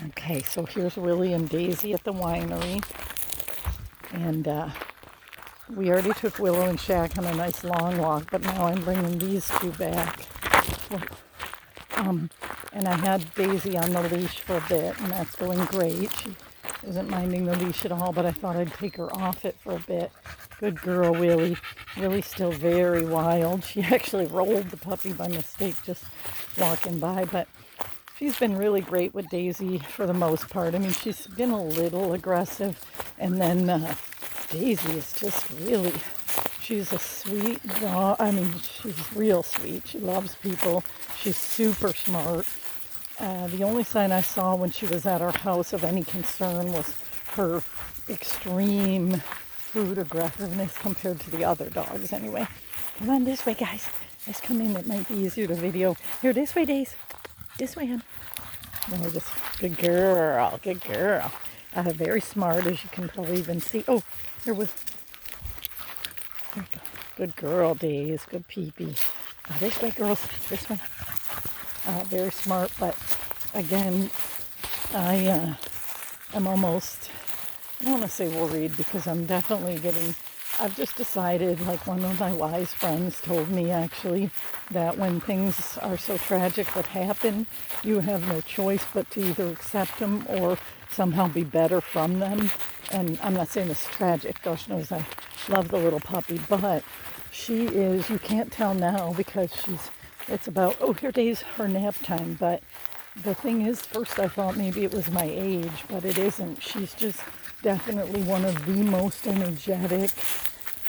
Okay, so here's Willie and Daisy at the winery. And we already took Willow and Shaq on a nice long walk, but now I'm bringing these two back. And I had Daisy on the leash for a bit, and that's going great. She isn't minding the leash at all, but I thought I'd take her off it for a bit. Good girl, Willie. Willie's still very wild. She actually rolled the puppy by mistake just walking by, but she's been really great with Daisy for the most part. I mean, she's been a little aggressive, and then Daisy is just really, she's a sweet dog. I mean, she's real sweet. She loves people. She's super smart. The only sign I saw when she was at our house of any concern was her extreme food aggressiveness compared to the other dogs anyway. Come on this way, guys. Let's come in. It might be easier to video. Here, this way, Daisy. This way, hon. No, just good girl, good girl. Very smart, as you can probably even see. Oh, here was. Good girl, Daisy. Good peepee. This way, girls. This way. Very smart, but again, I am almost, I don't want to say worried because I'm definitely getting, I've just decided, like one of my wise friends told me actually, that when things are so tragic that happen, you have no choice but to either accept them or somehow be better from them. And I'm not saying it's tragic, gosh knows I love the little puppy, but she is, you can't tell now because it's about, oh, here days her nap time, but the thing is, first I thought maybe it was my age, but it isn't. She's just definitely one of the most energetic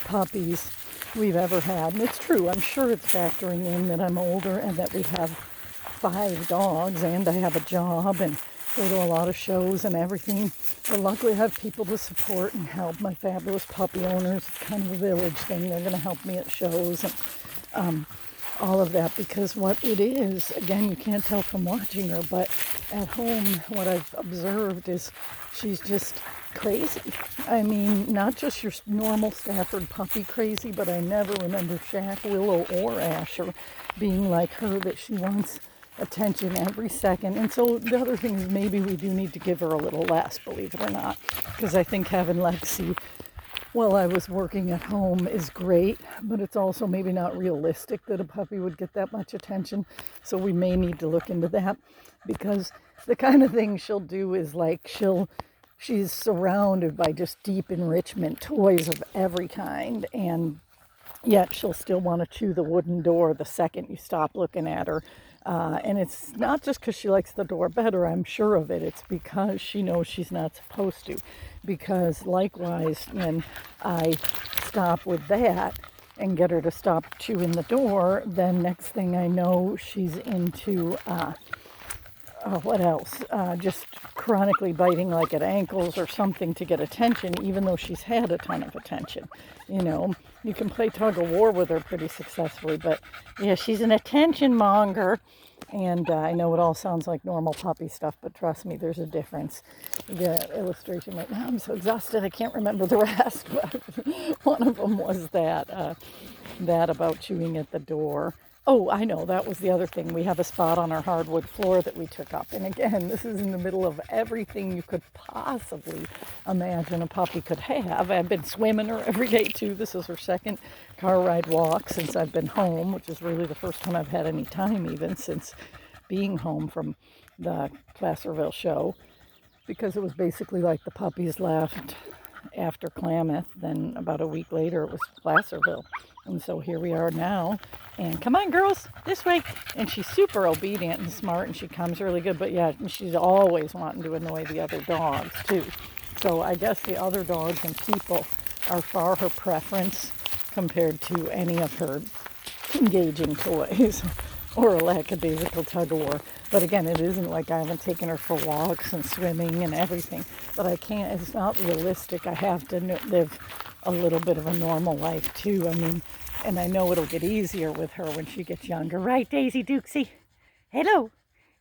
puppies we've ever had. And it's true, I'm sure it's factoring in that I'm older and that we have 5 dogs and I have a job and go to a lot of shows and everything. But luckily I have people to support and help, my fabulous puppy owners. It's kind of a village thing. They're going to help me at shows and all of that, because what it is, again, you can't tell from watching her, but at home what I've observed is she's just crazy. I mean, not just your normal Stafford puppy crazy, but I never remember Shaq, Willow, or Asher being like her, that she wants attention every second. And so the other thing is maybe we do need to give her a little less, believe it or not, because I think having Lexi while I was working at home is great, but it's also maybe not realistic that a puppy would get that much attention. So we may need to look into that, because the kind of thing she'll do is like she's surrounded by just deep enrichment toys of every kind, and yet she'll still want to chew the wooden door the second you stop looking at her. And it's not just because she likes the door better, I'm sure of it. It's because she knows she's not supposed to. Because likewise, when I stop with that and get her to stop chewing the door, then next thing I know, she's into, what else? Just chronically biting like at ankles or something to get attention, even though she's had a ton of attention. You know, you can play tug of war with her pretty successfully, but yeah, she's an attention monger. And I know it all sounds like normal puppy stuff, but trust me, there's a difference. The illustration right now, I'm so exhausted, I can't remember the rest, but one of them was that about chewing at the door. Oh, I know, that was the other thing. We have a spot on our hardwood floor that we took up. And again, this is in the middle of everything you could possibly imagine a puppy could have. I've been swimming her every day, too. This is her second car ride walk since I've been home, which is really the first time I've had any time even since being home from the Placerville show, because it was basically like the puppies left after Klamath. Then about a week later, it was Placerville. And so here we are now, and come on girls, this way. And she's super obedient and smart, and she comes really good, but yeah, she's always wanting to annoy the other dogs too. So I guess the other dogs and people are far her preference compared to any of her engaging toys or a lackadaisical tug of war. But again, it isn't like I haven't taken her for walks and swimming and everything, but I can't, it's not realistic. I have to live a little bit of a normal life too. I mean, and I know it'll get easier with her when she gets younger. Right, Daisy Dukesy? Hello.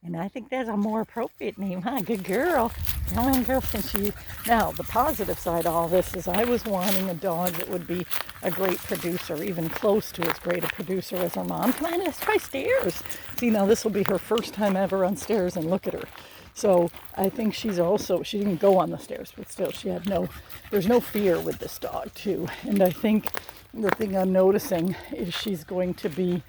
And I think that's a more appropriate name, huh? Good girl. Come on, girl. Now, the positive side of all this is I was wanting a dog that would be a great producer, even close to as great a producer as her mom. Come on, let's try stairs. See, now this will be her first time ever on stairs, and look at her. So I think she's also, she didn't go on the stairs, but still she had there's no fear with this dog too. And I think the thing I'm noticing is she's going to be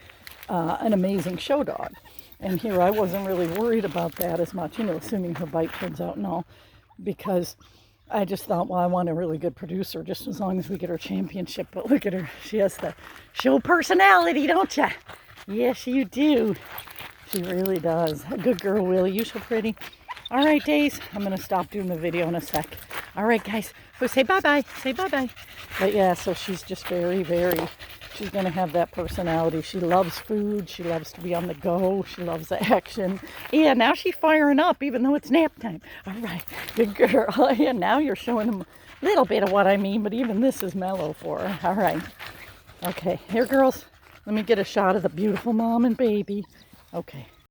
an amazing show dog. And here I wasn't really worried about that as much, assuming her bite turns out and all, because I just thought, well, I want a really good producer just as long as we get her championship. But look at her. She has the show personality, don't you? Yes, you do. She really does. A good girl, Willie. You're so pretty. All right, Days. I'm going to stop doing the video in a sec. All right, guys. So say bye-bye. Say bye-bye. But yeah, so she's just very, she's going to have that personality. She loves food. She loves to be on the go. She loves the action. Yeah, now she's firing up even though it's nap time. All right, good girl. Yeah, now you're showing them a little bit of what I mean, but even this is mellow for her. All right. Okay, here, girls. Let me get a shot of the beautiful mom and baby. Okay.